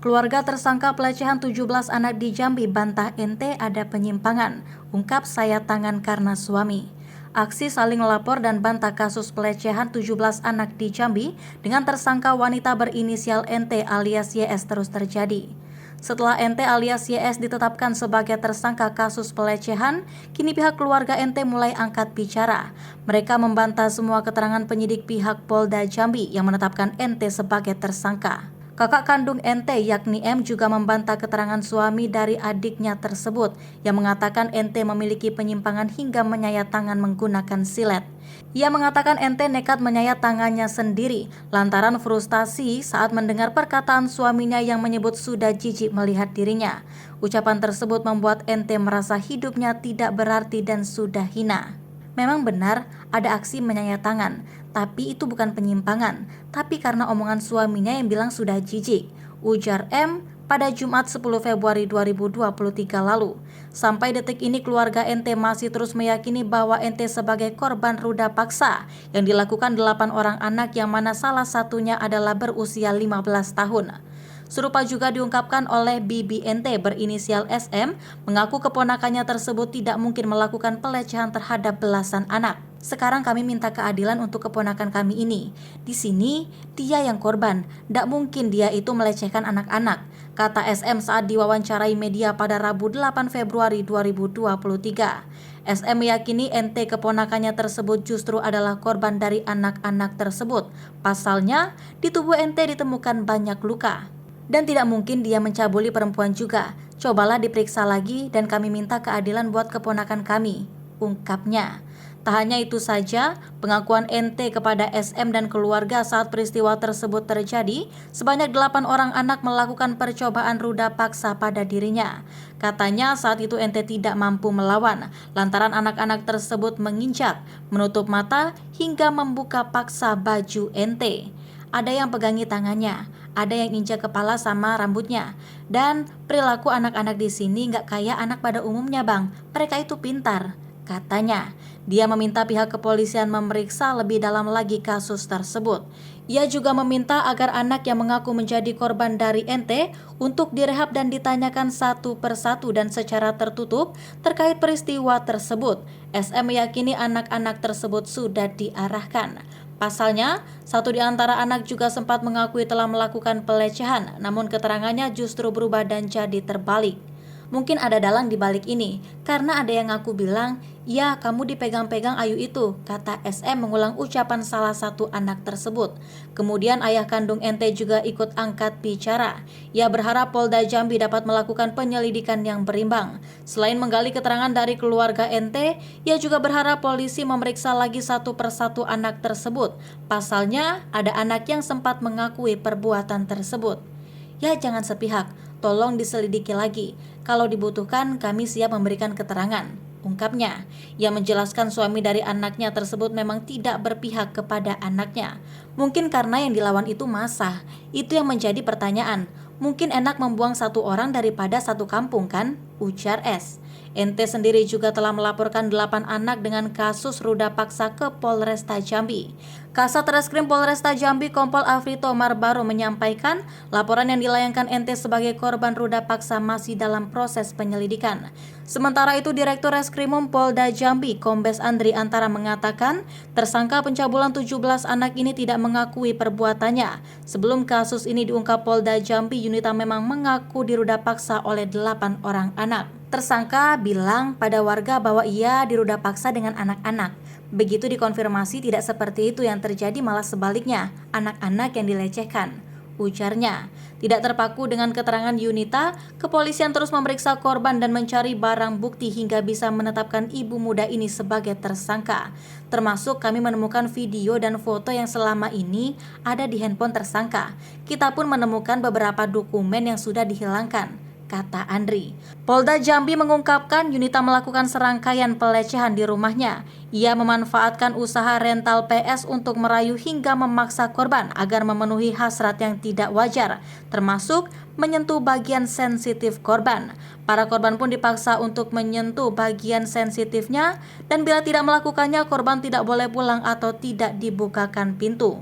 Keluarga tersangka pelecehan 17 anak di Jambi bantah ente ada penyimpangan, ungkap saya tangan karena suami. Aksi saling lapor dan bantah kasus pelecehan 17 anak di Jambi dengan tersangka wanita berinisial NT alias YS terus terjadi. Setelah NT alias YS ditetapkan sebagai tersangka kasus pelecehan, kini pihak keluarga NT mulai angkat bicara. Mereka membantah semua keterangan penyidik pihak Polda Jambi yang menetapkan NT sebagai tersangka. Kakak kandung NT yakni M juga membantah keterangan suami dari adiknya tersebut yang mengatakan NT memiliki penyimpangan hingga menyayat tangan menggunakan silet. Ia mengatakan NT nekat menyayat tangannya sendiri lantaran frustasi saat mendengar perkataan suaminya yang menyebut sudah jijik melihat dirinya. Ucapan tersebut membuat NT merasa hidupnya tidak berarti dan sudah hina. Memang benar ada aksi menyayat tangan, tapi itu bukan penyimpangan, tapi karena omongan suaminya yang bilang sudah jijik, ujar M pada Jumat 10 Februari 2023 lalu. Sampai detik ini keluarga NT masih terus meyakini bahwa NT sebagai korban ruda paksa yang dilakukan 8 orang anak yang mana salah satunya adalah berusia 15 tahun. Serupa juga diungkapkan oleh bibi NT berinisial SM, mengaku keponakannya tersebut tidak mungkin melakukan pelecehan terhadap belasan anak. Sekarang kami minta keadilan untuk keponakan kami ini. Di sini dia yang korban, tidak mungkin dia itu melecehkan anak-anak, kata SM saat diwawancarai media pada Rabu 8 Februari 2023. SM meyakini NT keponakannya tersebut justru adalah korban dari anak-anak tersebut. Pasalnya, di tubuh NT ditemukan banyak luka. Dan tidak mungkin dia mencabuli perempuan juga. Cobalah diperiksa lagi dan kami minta keadilan buat keponakan kami, ungkapnya. Tak hanya itu saja, pengakuan NT kepada SM dan keluarga saat peristiwa tersebut terjadi, sebanyak 8 orang anak melakukan percobaan ruda paksa pada dirinya. Katanya saat itu NT tidak mampu melawan, lantaran anak-anak tersebut menginjak, menutup mata, hingga membuka paksa baju NT. Ada yang pegangi tangannya, ada yang injak kepala sama rambutnya. Dan perilaku anak-anak di sini nggak kayak anak pada umumnya bang, mereka itu pintar, katanya. Dia meminta pihak kepolisian memeriksa lebih dalam lagi kasus tersebut. Ia juga meminta agar anak yang mengaku menjadi korban dari NT untuk direhab dan ditanyakan satu persatu dan secara tertutup terkait peristiwa tersebut. SM meyakini anak-anak tersebut sudah diarahkan. Pasalnya, satu di antara anak juga sempat mengakui telah melakukan pelecehan, namun keterangannya justru berubah dan jadi terbalik. Mungkin ada dalang di balik ini, karena ada yang ngaku bilang, ya kamu dipegang-pegang Ayu itu, kata SM mengulang ucapan salah satu anak tersebut. Kemudian ayah kandung NT juga ikut angkat bicara. Ia berharap Polda Jambi dapat melakukan penyelidikan yang berimbang. Selain menggali keterangan dari keluarga NT, ia juga berharap polisi memeriksa lagi satu persatu anak tersebut. Pasalnya, ada anak yang sempat mengakui perbuatan tersebut. Ya jangan sepihak, tolong diselidiki lagi. Kalau dibutuhkan kami siap memberikan keterangan, ungkapnya. Ia menjelaskan suami dari anaknya tersebut memang tidak berpihak kepada anaknya. Mungkin karena yang dilawan itu massa. Itu yang menjadi pertanyaan. Mungkin enak membuang satu orang daripada satu kampung kan? Ujar S. NT sendiri juga telah melaporkan 8 anak dengan kasus ruda paksa ke Polresta Jambi. Kasat Reskrim Polresta Jambi Kompol Afrito Marbaro menyampaikan laporan yang dilayangkan NT sebagai korban ruda paksa masih dalam proses penyelidikan. Sementara itu Direktur Reskrimum Polda Jambi Kombes Andri Antara mengatakan tersangka pencabulan 17 anak ini tidak mengakui perbuatannya. Sebelum kasus ini diungkap Polda Jambi, Yunita memang mengaku diruda paksa oleh 8 orang anak. Tersangka bilang pada warga bahwa ia diruda paksa dengan anak-anak. Begitu dikonfirmasi tidak seperti itu yang terjadi, malah sebaliknya, anak-anak yang dilecehkan, ujarnya. Tidak terpaku dengan keterangan Yunita, kepolisian terus memeriksa korban dan mencari barang bukti hingga bisa menetapkan ibu muda ini sebagai tersangka. Termasuk kami menemukan video dan foto yang selama ini ada di handphone tersangka. Kita pun menemukan beberapa dokumen yang sudah dihilangkan, kata Andri. Polda Jambi mengungkapkan Yunita melakukan serangkaian pelecehan di rumahnya. Ia memanfaatkan usaha rental PS untuk merayu hingga memaksa korban agar memenuhi hasrat yang tidak wajar, termasuk menyentuh bagian sensitif korban. Para korban pun dipaksa untuk menyentuh bagian sensitifnya dan bila tidak melakukannya korban tidak boleh pulang atau tidak dibukakan pintu.